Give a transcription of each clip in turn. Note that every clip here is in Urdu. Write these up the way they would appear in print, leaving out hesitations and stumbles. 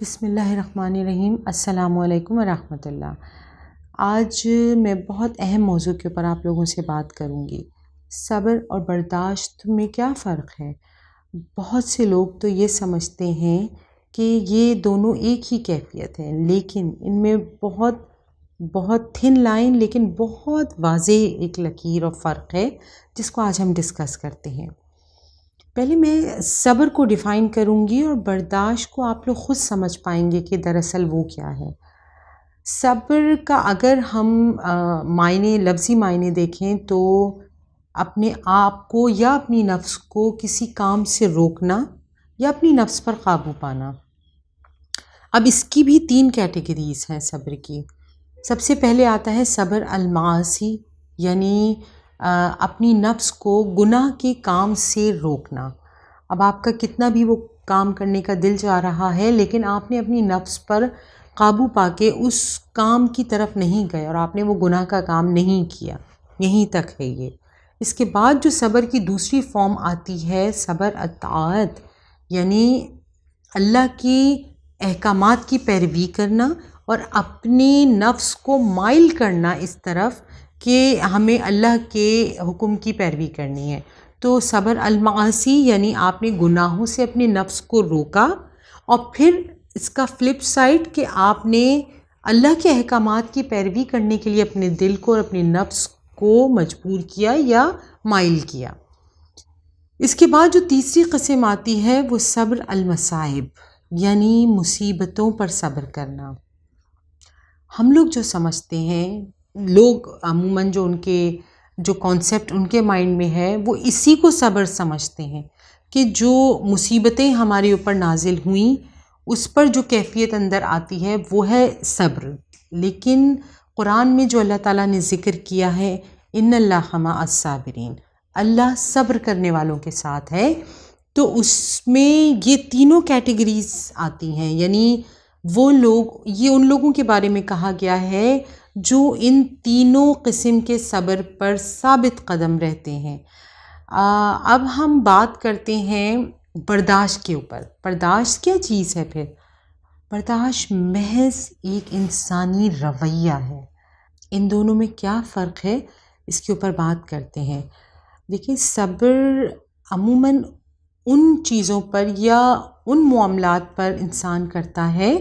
بسم اللہ الرحمن الرحیم۔ السلام علیکم ورحمۃ اللہ۔ آج میں بہت اہم موضوع کے اوپر آپ لوگوں سے بات کروں گی۔ صبر اور برداشت میں کیا فرق ہے؟ بہت سے لوگ تو یہ سمجھتے ہیں کہ یہ دونوں ایک ہی کیفیت ہے، لیکن ان میں بہت تھن لائن لیکن بہت واضح ایک لکیر اور فرق ہے، جس کو آج ہم ڈسکس کرتے ہیں۔ پہلے میں صبر کو ڈیفائن کروں گی اور برداشت کو آپ لوگ خود سمجھ پائیں گے کہ دراصل وہ کیا ہے۔ صبر کا اگر ہم لفظی معنی دیکھیں تو اپنے آپ کو یا اپنی نفس کو کسی کام سے روکنا یا اپنی نفس پر قابو پانا۔ اب اس کی بھی 3 کیٹیگریز ہیں صبر کی۔ سب سے پہلے آتا ہے صبر المعاصی، یعنی اپنی نفس کو گناہ کے کام سے روکنا۔ اب آپ کا کتنا بھی وہ کام کرنے کا دل چاہ رہا ہے، لیکن آپ نے اپنی نفس پر قابو پا کے اس کام کی طرف نہیں گئے اور آپ نے وہ گناہ کا کام نہیں کیا۔ یہیں تک ہے یہ۔ اس کے بعد جو صبر کی دوسری فارم آتی ہے صبر اطاعت، یعنی اللہ کی احکامات کی پیروی کرنا اور اپنی نفس کو مائل کرنا اس طرف کہ ہمیں اللہ کے حکم کی پیروی کرنی ہے۔ تو صبر المعاصی یعنی آپ نے گناہوں سے اپنے نفس کو روکا، اور پھر اس کا فلپ سائڈ کہ آپ نے اللہ کے احکامات کی پیروی کرنے کے لیے اپنے دل کو اور اپنے نفس کو مجبور کیا یا مائل کیا۔ اس کے بعد جو تیسری قسم آتی ہے وہ صبر المصائب، یعنی مصیبتوں پر صبر کرنا۔ ہم لوگ جو سمجھتے ہیں، لوگ عموماً جو کانسیپٹ ان کے مائنڈ میں ہے وہ اسی کو صبر سمجھتے ہیں کہ جو مصیبتیں ہمارے اوپر نازل ہوئیں اس پر جو کیفیت اندر آتی ہے وہ ہے صبر۔ لیکن قرآن میں جو اللہ تعالیٰ نے ذکر کیا ہے ان اللہ مع الصابرین، اللہ صبر کرنے والوں کے ساتھ ہے، تو اس میں یہ تینوں کیٹیگریز آتی ہیں، یعنی وہ لوگ، یہ ان لوگوں کے بارے میں کہا گیا ہے جو ان تینوں قسم کے صبر پر ثابت قدم رہتے ہیں۔ اب ہم بات کرتے ہیں برداشت کے اوپر۔ برداشت کیا چیز ہے پھر؟ برداشت محض ایک انسانی رویہ ہے۔ ان دونوں میں کیا فرق ہے اس کے اوپر بات کرتے ہیں۔ دیکھیں، صبر عموماً ان چیزوں پر یا ان معاملات پر انسان کرتا ہے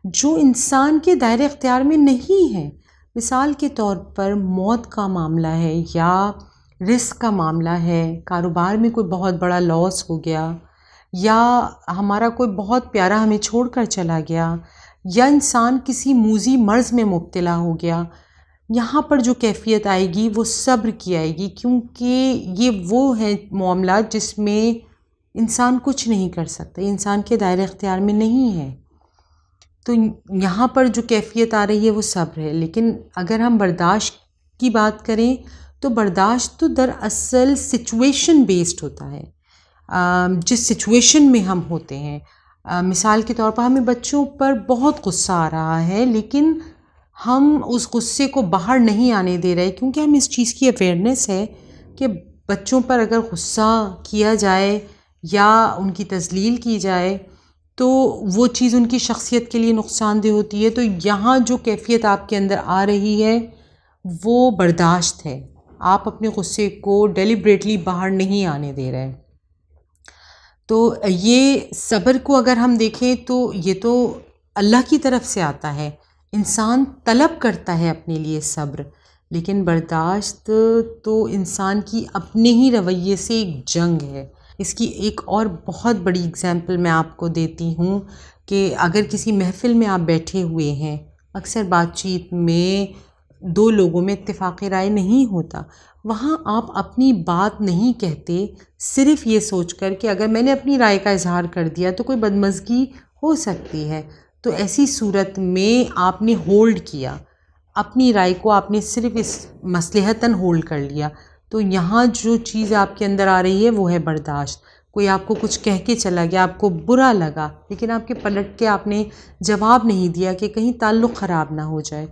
جو انسان کے دائرۂ اختیار میں نہیں ہے۔ مثال کے طور پر موت کا معاملہ ہے یا رزق کا معاملہ ہے، کاروبار میں کوئی بہت بڑا لاس ہو گیا، یا ہمارا کوئی بہت پیارا ہمیں چھوڑ کر چلا گیا، یا انسان کسی موذی مرض میں مبتلا ہو گیا۔ یہاں پر جو کیفیت آئے گی وہ صبر کی آئے گی، کیونکہ یہ وہ ہیں معاملات جس میں انسان کچھ نہیں کر سکتا، انسان کے دائرۂ اختیار میں نہیں ہے۔ تو یہاں پر جو کیفیت آ رہی ہے وہ صبر ہے۔ لیکن اگر ہم برداشت کی بات کریں تو برداشت تو دراصل سچویشن بیسڈ ہوتا ہے، جس سچویشن میں ہم ہوتے ہیں۔ مثال کے طور پر ہمیں بچوں پر بہت غصہ آ رہا ہے، لیکن ہم اس غصے کو باہر نہیں آنے دے رہے، کیونکہ ہمیں اس چیز کی اویئرنیس ہے کہ بچوں پر اگر غصہ کیا جائے یا ان کی تذلیل کی جائے تو وہ چیز ان کی شخصیت کے لیے نقصان دہ ہوتی ہے۔ تو یہاں جو کیفیت آپ کے اندر آ رہی ہے وہ برداشت ہے، آپ اپنے غصے کو ڈیلیبریٹلی باہر نہیں آنے دے رہے۔ تو یہ صبر کو اگر ہم دیکھیں تو یہ تو اللہ کی طرف سے آتا ہے، انسان طلب کرتا ہے اپنے لیے صبر، لیکن برداشت تو انسان کی اپنے ہی رویے سے ایک جنگ ہے۔ اس کی ایک اور بہت بڑی اگزامپل میں آپ کو دیتی ہوں کہ اگر کسی محفل میں آپ بیٹھے ہوئے ہیں، اکثر بات چیت میں 2 لوگوں میں اتفاق رائے نہیں ہوتا، وہاں آپ اپنی بات نہیں کہتے صرف یہ سوچ کر کہ اگر میں نے اپنی رائے کا اظہار کر دیا تو کوئی بدمزگی ہو سکتی ہے، تو ایسی صورت میں آپ نے ہولڈ کیا اپنی رائے کو، آپ نے صرف اس مصلحتاً ہولڈ کر لیا۔ تو یہاں جو چیز آپ کے اندر آ رہی ہے وہ ہے برداشت۔ کوئی آپ کو کچھ کہہ کے چلا گیا، آپ کو برا لگا، لیکن آپ کے پلٹ کے آپ نے جواب نہیں دیا کہ کہیں تعلق خراب نہ ہو جائے۔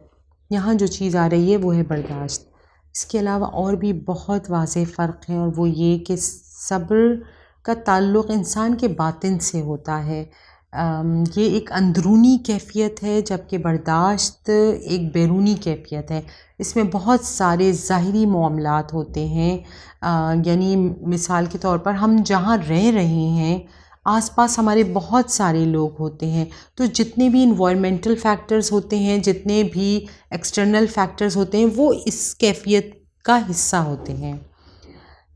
یہاں جو چیز آ رہی ہے وہ ہے برداشت۔ اس کے علاوہ اور بھی بہت واضح فرق ہیں، اور وہ یہ کہ صبر کا تعلق انسان کے باطن سے ہوتا ہے، یہ ایک اندرونی کیفیت ہے، جبکہ برداشت ایک بیرونی کیفیت ہے۔ اس میں بہت سارے ظاہری معاملات ہوتے ہیں، یعنی مثال کے طور پر ہم جہاں رہ رہے ہیں آس پاس ہمارے بہت سارے لوگ ہوتے ہیں، تو جتنے بھی انوائرمنٹل فیکٹرز ہوتے ہیں، جتنے بھی ایکسٹرنل فیکٹرز ہوتے ہیں، وہ اس کیفیت کا حصہ ہوتے ہیں۔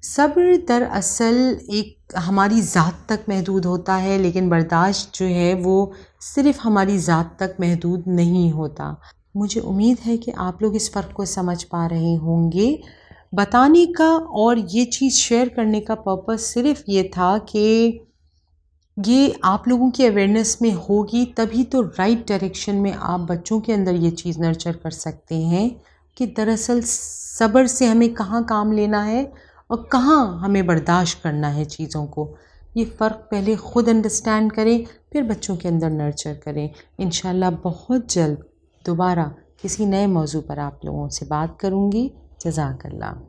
صبر دراصل ایک ہماری ذات تک محدود ہوتا ہے، لیکن برداشت جو ہے وہ صرف ہماری ذات تک محدود نہیں ہوتا۔ مجھے امید ہے کہ آپ لوگ اس فرق کو سمجھ پا رہے ہوں گے۔ بتانے کا اور یہ چیز شیئر کرنے کا پرپس صرف یہ تھا کہ یہ آپ لوگوں کی اویئرنیس میں ہوگی، تبھی تو رائٹ ڈائریکشن میں آپ بچوں کے اندر یہ چیز نرچر کر سکتے ہیں کہ دراصل صبر سے ہمیں کہاں کام لینا ہے اور کہاں ہمیں برداشت کرنا ہے چیزوں کو۔ یہ فرق پہلے خود انڈرسٹینڈ کریں، پھر بچوں کے اندر نرچر کریں۔ انشاءاللہ بہت جلد دوبارہ کسی نئے موضوع پر آپ لوگوں سے بات کروں گی۔ جزاک اللہ۔